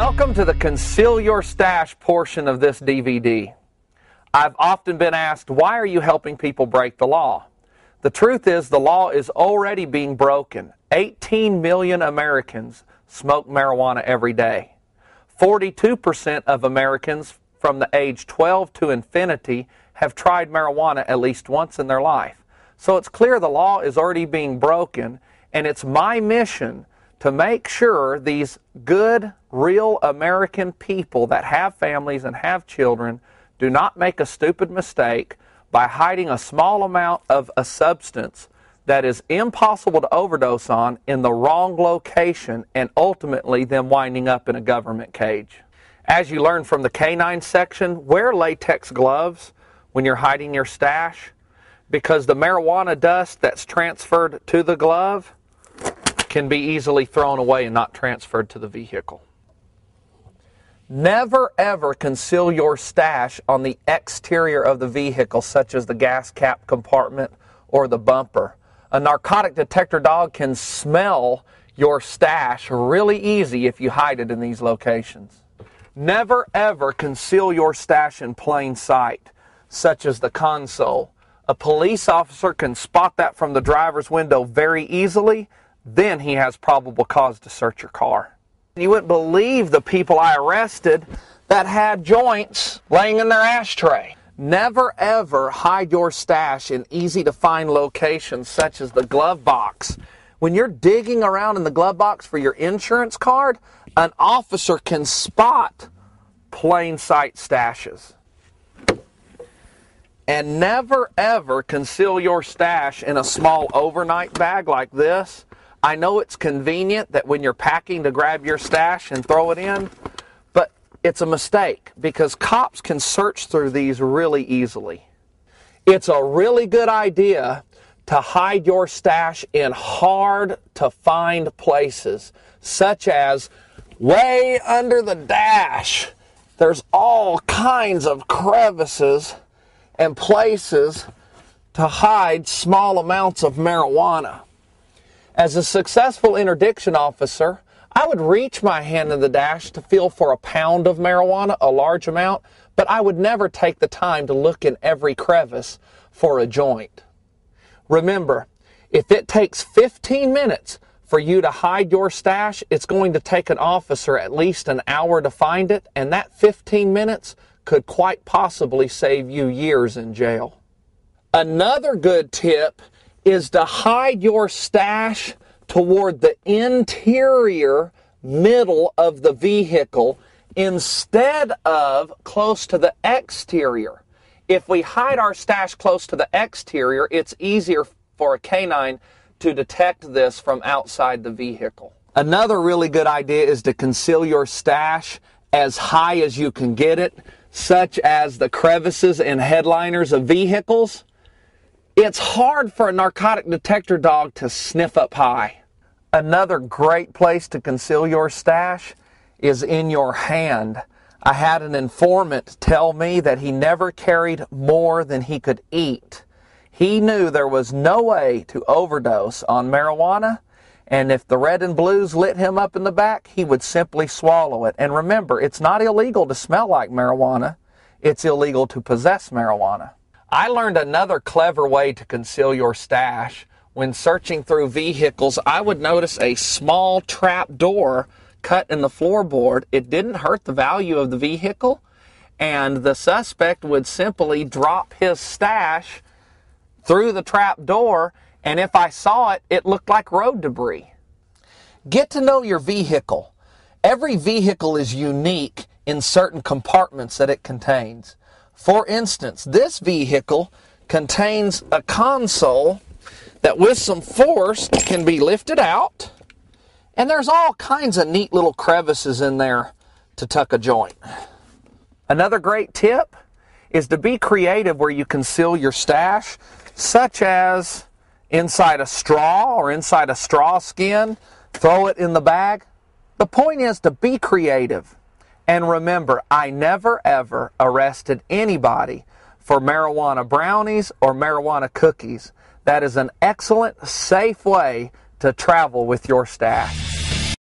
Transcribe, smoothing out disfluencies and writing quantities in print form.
Welcome to the Conceal Your Stash portion of this DVD. I've often been asked, why are you helping people break the law? The truth is, the law is already being broken. 18 million Americans smoke marijuana every day. 42% of Americans from the age 12 to infinity have tried marijuana at least once in their life. So it's clear the law is already being broken, and it's my mission to make sure these good, real American people that have families and have children do not make a stupid mistake by hiding a small amount of a substance that is impossible to overdose on in the wrong location, and ultimately them winding up in a government cage. As you learned from the canine section, wear latex gloves when you're hiding your stash, because the marijuana dust that's transferred to the glove can be easily thrown away and not transferred to the vehicle. Never ever conceal your stash on the exterior of the vehicle, such as the gas cap compartment or the bumper. A narcotic detector dog can smell your stash really easy if you hide it in these locations. Never ever conceal your stash in plain sight, such as the console. A police officer can spot that from the driver's window very easily. Then he has probable cause to search your car. You wouldn't believe the people I arrested that had joints laying in their ashtray. Never ever hide your stash in easy to find locations such as the glove box. When you're digging around in the glove box for your insurance card, an officer can spot plain sight stashes. And never ever conceal your stash in a small overnight bag like this. I know it's convenient that when you're packing to grab your stash and throw it in, but it's a mistake because cops can search through these really easily. It's a really good idea to hide your stash in hard to find places, such as way under the dash. There's all kinds of crevices and places to hide small amounts of marijuana. As a successful interdiction officer, I would reach my hand in the dash to feel for a pound of marijuana, a large amount, but I would never take the time to look in every crevice for a joint. Remember, if it takes 15 minutes for you to hide your stash, it's going to take an officer at least an hour to find it, and that 15 minutes could quite possibly save you years in jail. Another good tip is to hide your stash toward the interior middle of the vehicle instead of close to the exterior. If we hide our stash close to the exterior, it's easier for a canine to detect this from outside the vehicle. Another really good idea is to conceal your stash as high as you can get it, such as the crevices and headliners of vehicles. It's hard for a narcotic detector dog to sniff up high. Another great place to conceal your stash is in your hand. I had an informant tell me that he never carried more than he could eat. He knew there was no way to overdose on marijuana, and if the red and blues lit him up in the back, he would simply swallow it. And remember, it's not illegal to smell like marijuana. It's illegal to possess marijuana. I learned another clever way to conceal your stash. When searching through vehicles, I would notice a small trap door cut in the floorboard. It didn't hurt the value of the vehicle, and the suspect would simply drop his stash through the trap door, and if I saw it, it looked like road debris. Get to know your vehicle. Every vehicle is unique in certain compartments that it contains. For instance, this vehicle contains a console that with some force can be lifted out, and there's all kinds of neat little crevices in there to tuck a joint. Another great tip is to be creative where you conceal your stash, such as inside a straw or inside a straw skin. Throw it in the bag. The point is to be creative. And remember, I never ever arrested anybody for marijuana brownies or marijuana cookies. That is an excellent, safe way to travel with your stash.